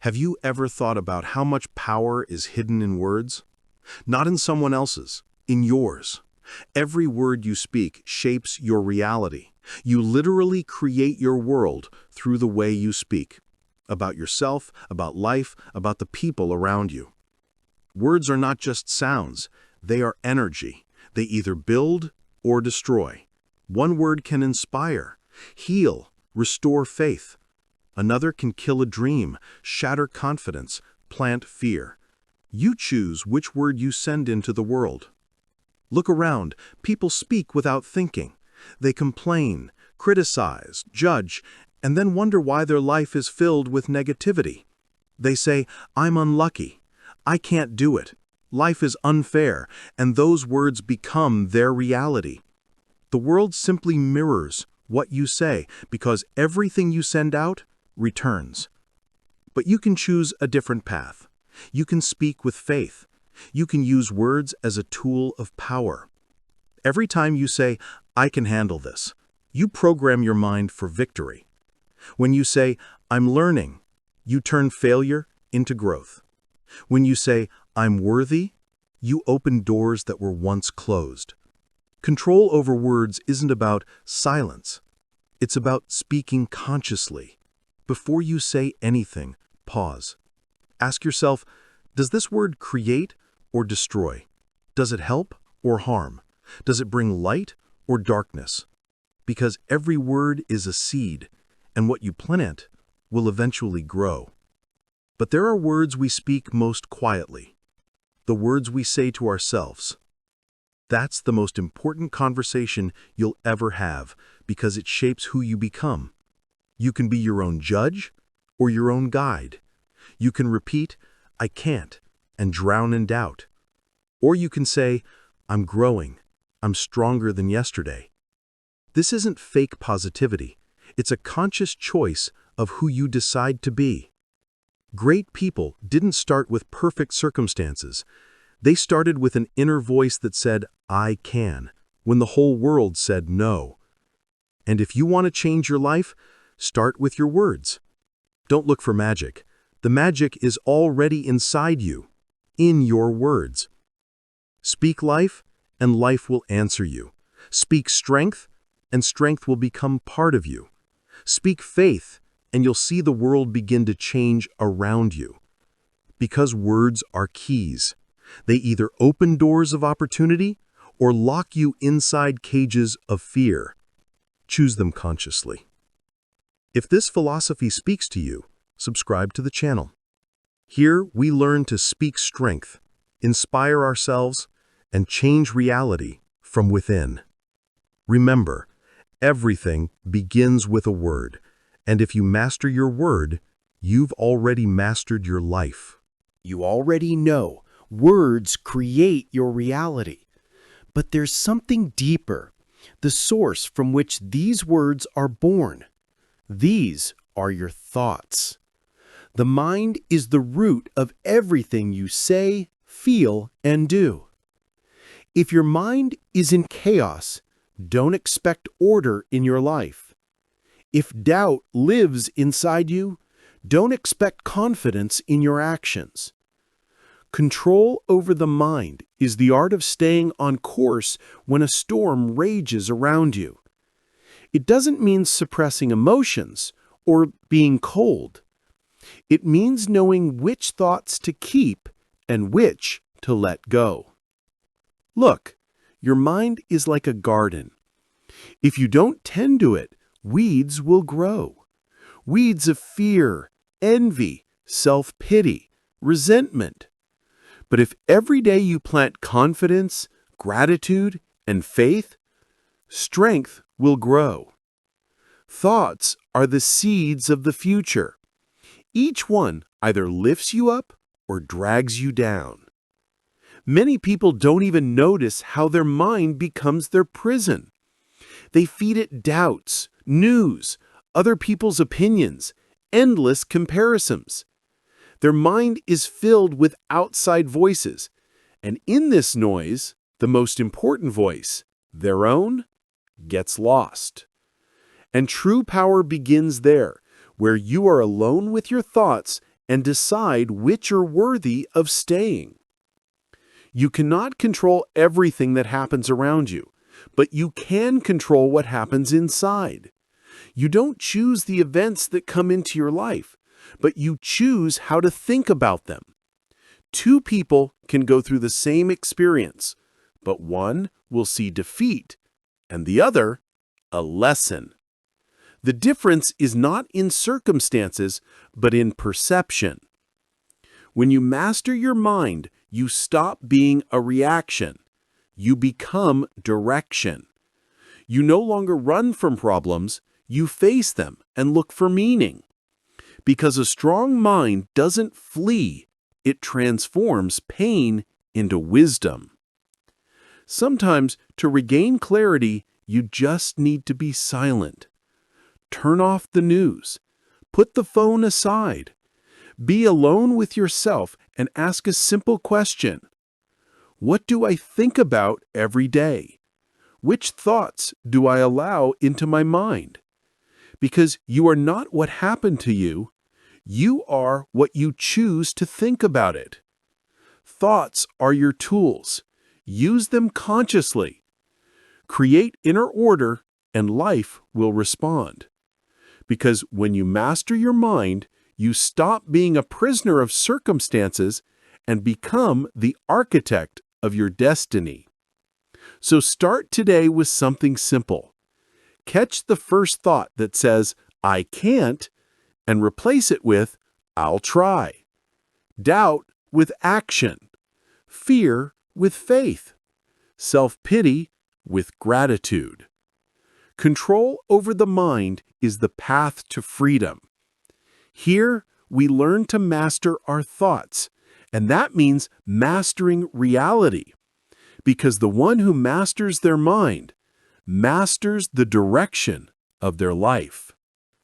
Have you ever thought about how much power is hidden in words? Not in someone else's, in yours. Every word you speak shapes your reality. You literally create your world through the way you speak. About yourself, about life, about the people around you. Words are not just sounds, they are energy. They either build or destroy. One word can inspire, heal, restore faith. Another can kill a dream, shatter confidence, plant fear. You choose which word you send into the world. Look around. People speak without thinking. They complain, criticize, judge, and then wonder why their life is filled with negativity. They say, "I'm unlucky. I can't do it. Life is unfair," and those words become their reality. The world simply mirrors what you say because everything you send out returns. But you can choose a different path. You can speak with faith. You can use words as a tool of power. Every time you say, "I can handle this," you program your mind for victory. When you say, "I'm learning," you turn failure into growth. When you say, "I'm worthy," you open doors that were once closed. Control over words isn't about silence. It's about speaking consciously. Before you say anything, pause. Ask yourself, does this word create or destroy? Does it help or harm? Does it bring light or darkness? Because every word is a seed, and what you plant will eventually grow. But there are words we speak most quietly, the words we say to ourselves. That's the most important conversation you'll ever have because it shapes who you become. You can be your own judge or your own guide. You can repeat, "I can't," and drown in doubt. Or you can say, "I'm growing. I'm stronger than yesterday." This isn't fake positivity. It's a conscious choice of who you decide to be. Great people didn't start with perfect circumstances. They started with an inner voice that said, "I can," when the whole world said no. And if you want to change your life, start with your words. Don't look for magic. The magic is already inside you, in your words. Speak life, and life will answer you. Speak strength, and strength will become part of you. Speak faith, and you'll see the world begin to change around you. Because words are keys. They either open doors of opportunity or lock you inside cages of fear. Choose them consciously. If this philosophy speaks to you, subscribe to the channel. Here we learn to speak strength, inspire ourselves, and change reality from within. Remember, everything begins with a word, and if you master your word, you've already mastered your life. You already know words create your reality. But there's something deeper, the source from which these words are born. These are your thoughts. The mind is the root of everything you say, feel, and do. If your mind is in chaos, don't expect order in your life. If doubt lives inside you, don't expect confidence in your actions. Control over the mind is the art of staying on course when a storm rages around you. It doesn't mean suppressing emotions or being cold. It means knowing which thoughts to keep and which to let go. Look, your mind is like a garden. If you don't tend to it, weeds will grow. Weeds of fear, envy, self-pity, resentment. But if every day you plant confidence, gratitude, and faith, strength will grow. Thoughts are the seeds of the future. Each one either lifts you up or drags you down. Many people don't even notice how their mind becomes their prison. They feed it doubts, news, other people's opinions, endless comparisons. Their mind is filled with outside voices, and in this noise, the most important voice, their own, gets lost. And true power begins there, where you are alone with your thoughts and decide which are worthy of staying. You cannot control everything that happens around you, but you can control what happens inside. You don't choose the events that come into your life, but you choose how to think about them. Two people can go through the same experience, but one will see defeat and the other a lesson. The difference is not in circumstances, but in perception. When you master your mind, you stop being a reaction. You become direction. You no longer run from problems, you face them and look for meaning. Because a strong mind doesn't flee, it transforms pain into wisdom. Sometimes, to regain clarity, you just need to be silent. Turn off the news. Put the phone aside. Be alone with yourself and ask a simple question. What do I think about every day? Which thoughts do I allow into my mind? Because you are not what happened to you. You are what you choose to think about it. Thoughts are your tools. Use them consciously. Create inner order, and life will respond. Because when you master your mind, you stop being a prisoner of circumstances and become the architect of your destiny. So start today with something simple. Catch the first thought that says, "I can't," and replace it with, "I'll try." Doubt with action. Fear with faith. Self-pity with gratitude. Control over the mind is the path to freedom. Here, we learn to master our thoughts, and that means mastering reality. Because the one who masters their mind masters the direction of their life.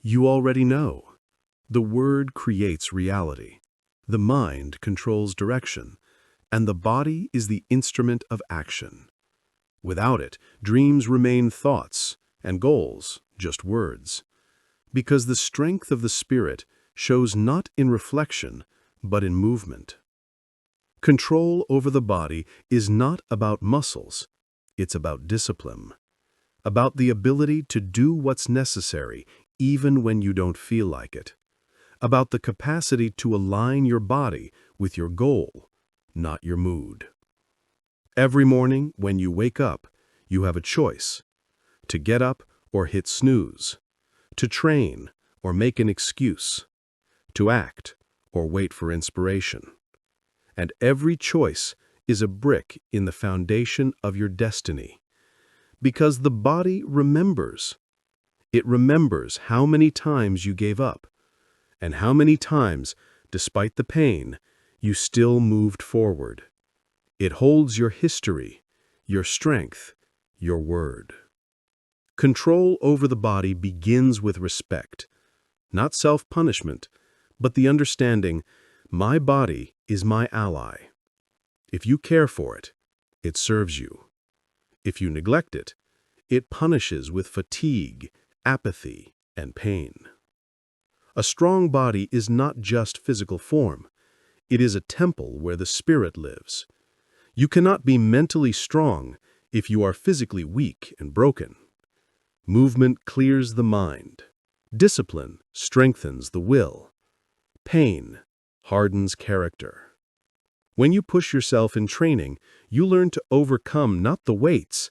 You already know. The word creates reality. The mind controls direction, and the body is the instrument of action. Without it, dreams remain thoughts, and goals just words. Because the strength of the spirit shows not in reflection, but in movement. Control over the body is not about muscles, it's about discipline. About the ability to do what's necessary even when you don't feel like it. About the capacity to align your body with your goal, not your mood. Every morning when you wake up, you have a choice: to get up or hit snooze, to train or make an excuse, to act or wait for inspiration. And every choice is a brick in the foundation of your destiny. Because the body remembers. It remembers how many times you gave up, and how many times, despite the pain, you still moved forward. It holds your history, your strength, your word. Control over the body begins with respect, not self-punishment, but the understanding, my body is my ally. If you care for it, it serves you. If you neglect it, it punishes with fatigue, apathy, and pain. A strong body is not just physical form. It is a temple where the spirit lives. You cannot be mentally strong if you are physically weak and broken. Movement clears the mind. Discipline strengthens the will. Pain hardens character. When you push yourself in training, you learn to overcome not the weights,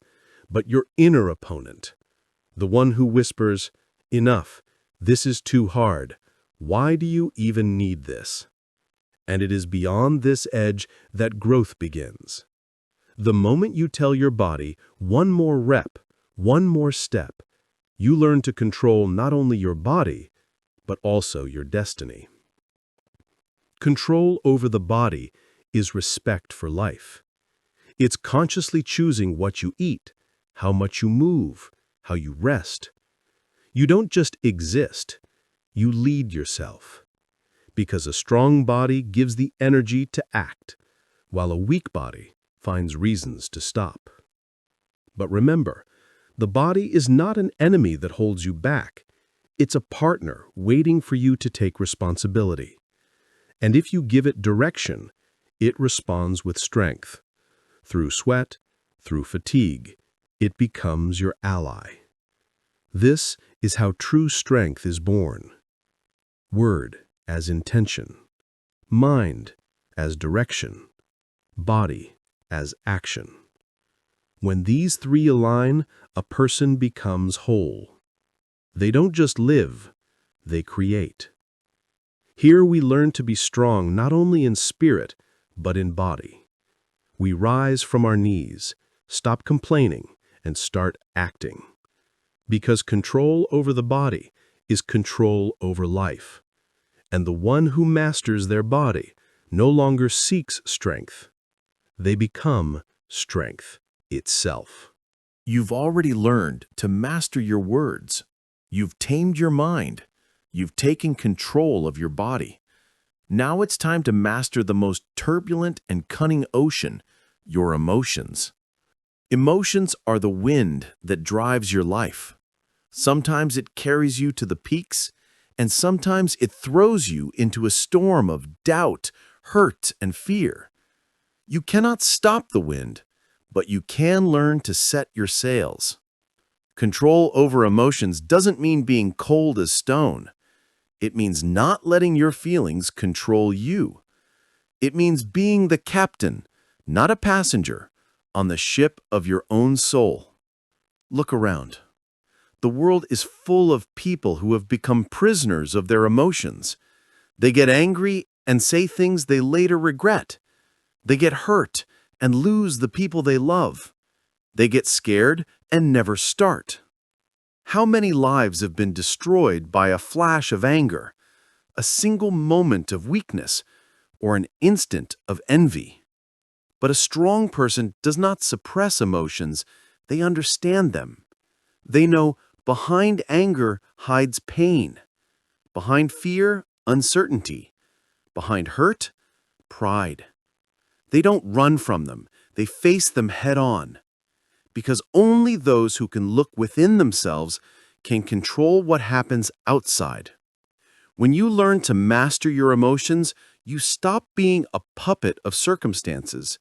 but your inner opponent. The one who whispers, "Enough, this is too hard. Why do you even need this?" And it is beyond this edge that growth begins. The moment you tell your body, one more rep, one more step, you learn to control not only your body, but also your destiny. Control over the body is respect for life. It's consciously choosing what you eat, how much you move, how you rest. You don't just exist, you lead yourself. Because a strong body gives the energy to act, while a weak body finds reasons to stop. But remember, the body is not an enemy that holds you back. It's a partner waiting for you to take responsibility. And if you give it direction, it responds with strength. Through sweat, through fatigue, it becomes your ally. This is how true strength is born. Word as intention, mind as direction, body as action. When these three align, a person becomes whole. They don't just live, they create. Here we learn to be strong not only in spirit, but in body. We rise from our knees, stop complaining, and start acting. Because control over the body is control over life. And the one who masters their body no longer seeks strength. They become strength itself. You've already learned to master your words. You've tamed your mind. You've taken control of your body. Now it's time to master the most turbulent and cunning ocean, your emotions. Emotions are the wind that drives your life. Sometimes it carries you to the peaks, and sometimes it throws you into a storm of doubt, hurt, and fear. You cannot stop the wind, but you can learn to set your sails. Control over emotions doesn't mean being cold as stone. It means not letting your feelings control you. It means being the captain, not a passenger, on the ship of your own soul. Look around. The world is full of people who have become prisoners of their emotions. They get angry and say things they later regret. They get hurt and lose the people they love. They get scared and never start. How many lives have been destroyed by a flash of anger, a single moment of weakness, or an instant of envy? But a strong person does not suppress emotions, they understand them. They know behind anger hides pain, behind fear, uncertainty, behind hurt, pride. They don't run from them, they face them head on. Because only those who can look within themselves can control what happens outside. When you learn to master your emotions, you stop being a puppet of circumstances.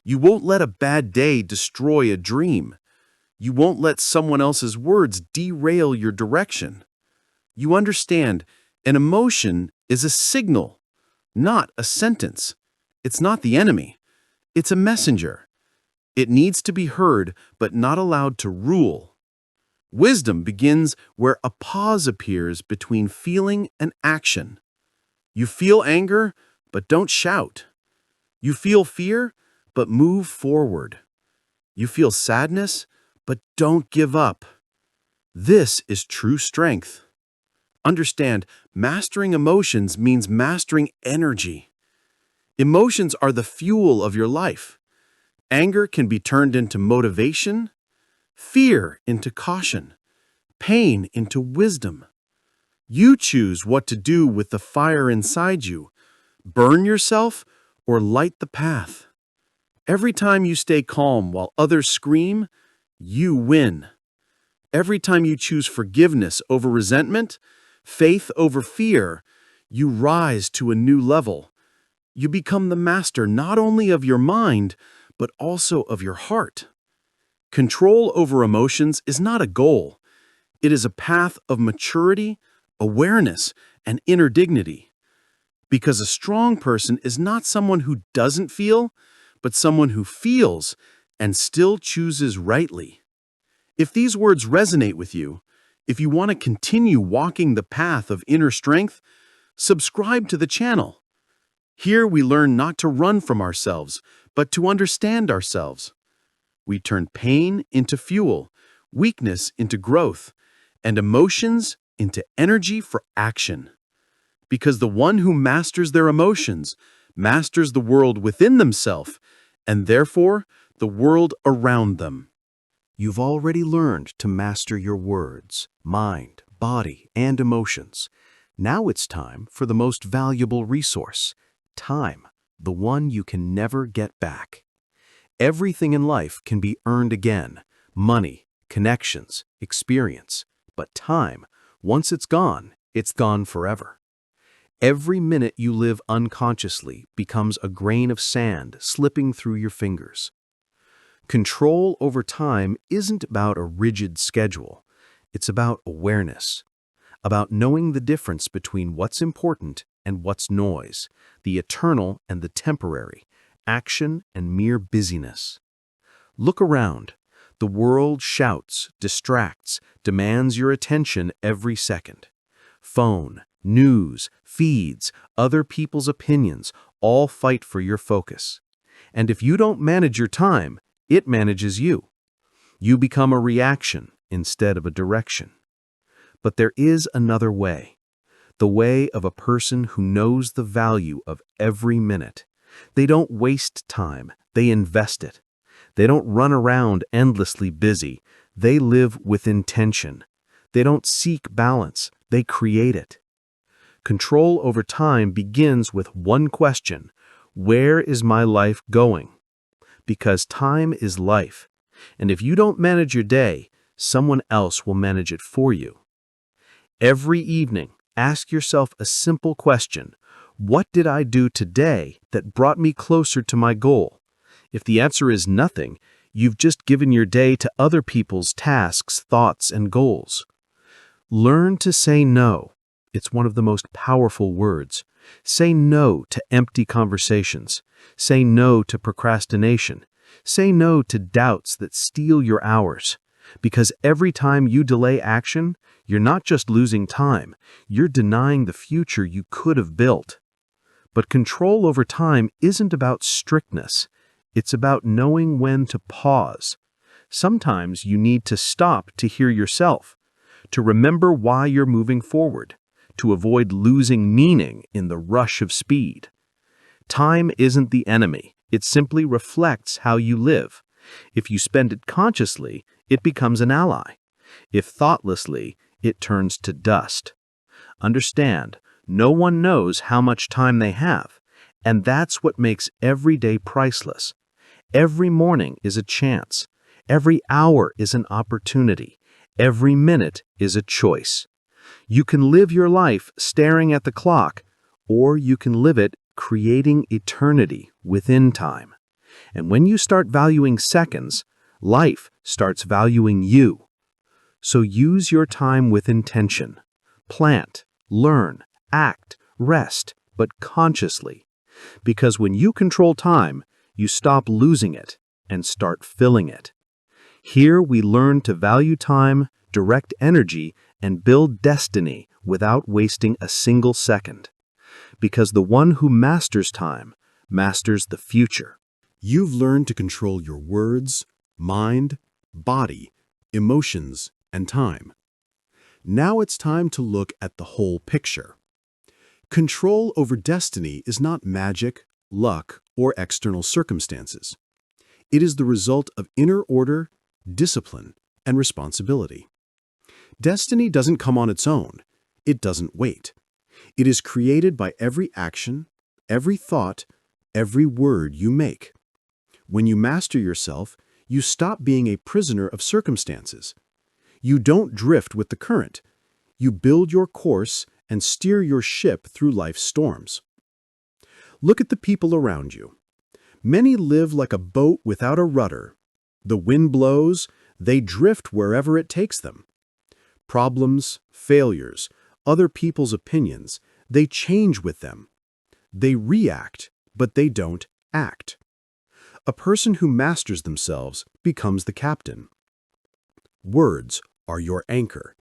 You won't let a bad day destroy a dream. You won't let someone else's words derail your direction. You understand, an emotion is a signal, not a sentence. It's not the enemy. It's a messenger. It needs to be heard, but not allowed to rule. Wisdom begins where a pause appears between feeling and action. You feel anger, but don't shout. You feel fear, but move forward. You feel sadness, but don't give up. This is true strength. Understand, mastering emotions means mastering energy. Emotions are the fuel of your life. Anger can be turned into motivation, fear into caution, pain into wisdom. You choose what to do with the fire inside you, burn yourself or light the path. Every time you stay calm while others scream, you win. Every time you choose forgiveness over resentment, faith over fear, you rise to a new level. You become the master not only of your mind, but also of your heart. Control over emotions is not a goal. It is a path of maturity, awareness, and inner dignity. Because a strong person is not someone who doesn't feel, but someone who feels and still chooses rightly. If these words resonate with you, if you want to continue walking the path of inner strength, subscribe to the channel. Here we learn not to run from ourselves, but to understand ourselves. We turn pain into fuel, weakness into growth, and emotions into energy for action. Because the one who masters their emotions masters the world within themselves, and therefore the world around them. You've already learned to master your words, mind, body, and emotions. Now it's time for the most valuable resource, time, the one you can never get back. Everything in life can be earned again, money, connections, experience, but time, once it's gone forever. Every minute you live unconsciously becomes a grain of sand slipping through your fingers. Control over time isn't about a rigid schedule. It's about awareness, about knowing the difference between what's important and what's noise, the eternal and the temporary, action and mere busyness. Look around. The world shouts, distracts, demands your attention every second. Phone, news, feeds, other people's opinions all fight for your focus. And if you don't manage your time, it manages you. You become a reaction instead of a direction. But there is another way, the way of a person who knows the value of every minute. They don't waste time, they invest it. They don't run around endlessly busy, they live with intention. They don't seek balance, they create it. Control over time begins with one question: where is my life going? Because time is life, and if you don't manage your day, someone else will manage it for you. Every evening, ask yourself a simple question: what did I do today that brought me closer to my goal? If the answer is nothing, you've just given your day to other people's tasks, thoughts, and goals. Learn to say no. It's one of the most powerful words. Say no to empty conversations. Say no to procrastination. Say no to doubts that steal your hours. Because every time you delay action, you're not just losing time, you're denying the future you could have built. But control over time isn't about strictness. It's about knowing when to pause. Sometimes you need to stop to hear yourself, to remember why you're moving forward, to avoid losing meaning in the rush of speed. Time isn't the enemy. It simply reflects how you live. If you spend it consciously, it becomes an ally. If thoughtlessly, it turns to dust. Understand, no one knows how much time they have, and that's what makes every day priceless. Every morning is a chance. Every hour is an opportunity. Every minute is a choice. You can live your life staring at the clock, or you can live it creating eternity within time. And when you start valuing seconds, life starts valuing you. So use your time with intention. Plant, learn, act, rest, but consciously. Because when you control time, you stop losing it and start filling it. Here we learn to value time, direct energy, and build destiny without wasting a single second. Because the one who masters time masters the future. You've learned to control your words, mind, body, emotions, and time. Now it's time to look at the whole picture. Control over destiny is not magic, luck, or external circumstances. It is the result of inner order, discipline, and responsibility. Destiny doesn't come on its own. It doesn't wait. It is created by every action, every thought, every word you make. When you master yourself, you stop being a prisoner of circumstances. You don't drift with the current. You build your course and steer your ship through life's storms. Look at the people around you. Many live like a boat without a rudder. The wind blows, they drift wherever it takes them. Problems, failures, other people's opinions, they change with them. They react, but they don't act. A person who masters themselves becomes the captain. Words are your anchor.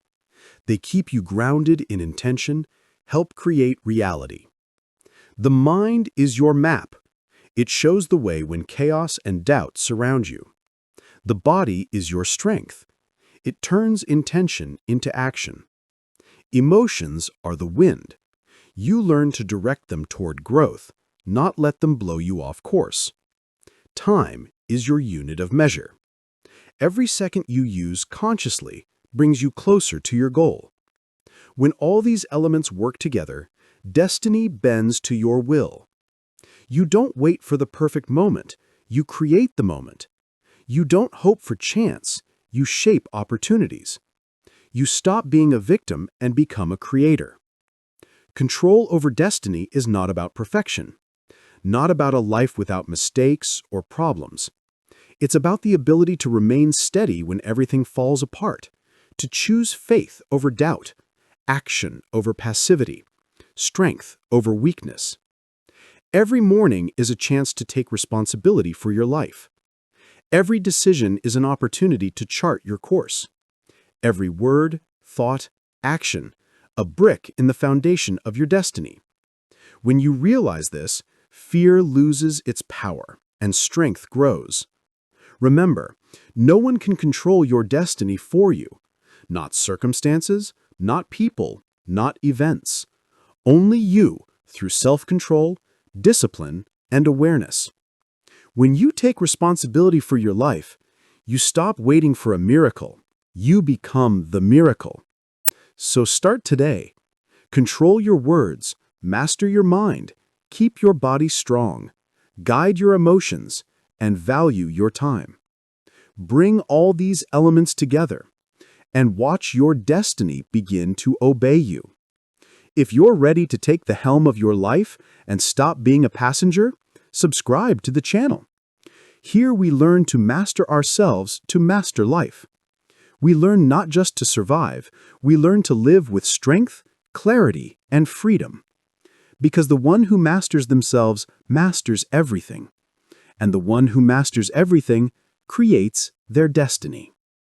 They keep you grounded in intention, help create reality. The mind is your map. It shows the way when chaos and doubt surround you. The body is your strength. It turns intention into action. Emotions are the wind. You learn to direct them toward growth, not let them blow you off course. Time is your unit of measure. Every second you use consciously brings you closer to your goal. When all these elements work together, destiny bends to your will. You don't wait for the perfect moment, you create the moment. You don't hope for chance, you shape opportunities. You stop being a victim and become a creator. Control over destiny is not about perfection, not about a life without mistakes or problems. It's about the ability to remain steady when everything falls apart, to choose faith over doubt, action over passivity, strength over weakness. Every morning is a chance to take responsibility for your life. Every decision is an opportunity to chart your course. Every word, thought, action, a brick in the foundation of your destiny. When you realize this, fear loses its power and strength grows. Remember, no one can control your destiny for you. Not circumstances, not people, not events. Only you, through self-control, discipline, and awareness. When you take responsibility for your life, you stop waiting for a miracle. You become the miracle. So start today. Control your words, master your mind, keep your body strong, guide your emotions, and value your time. Bring all these elements together and watch your destiny begin to obey you. If you're ready to take the helm of your life and stop being a passenger, subscribe to the channel. Here we learn to master ourselves to master life. We learn not just to survive, we learn to live with strength, clarity, and freedom. Because the one who masters themselves masters everything, and the one who masters everything creates their destiny.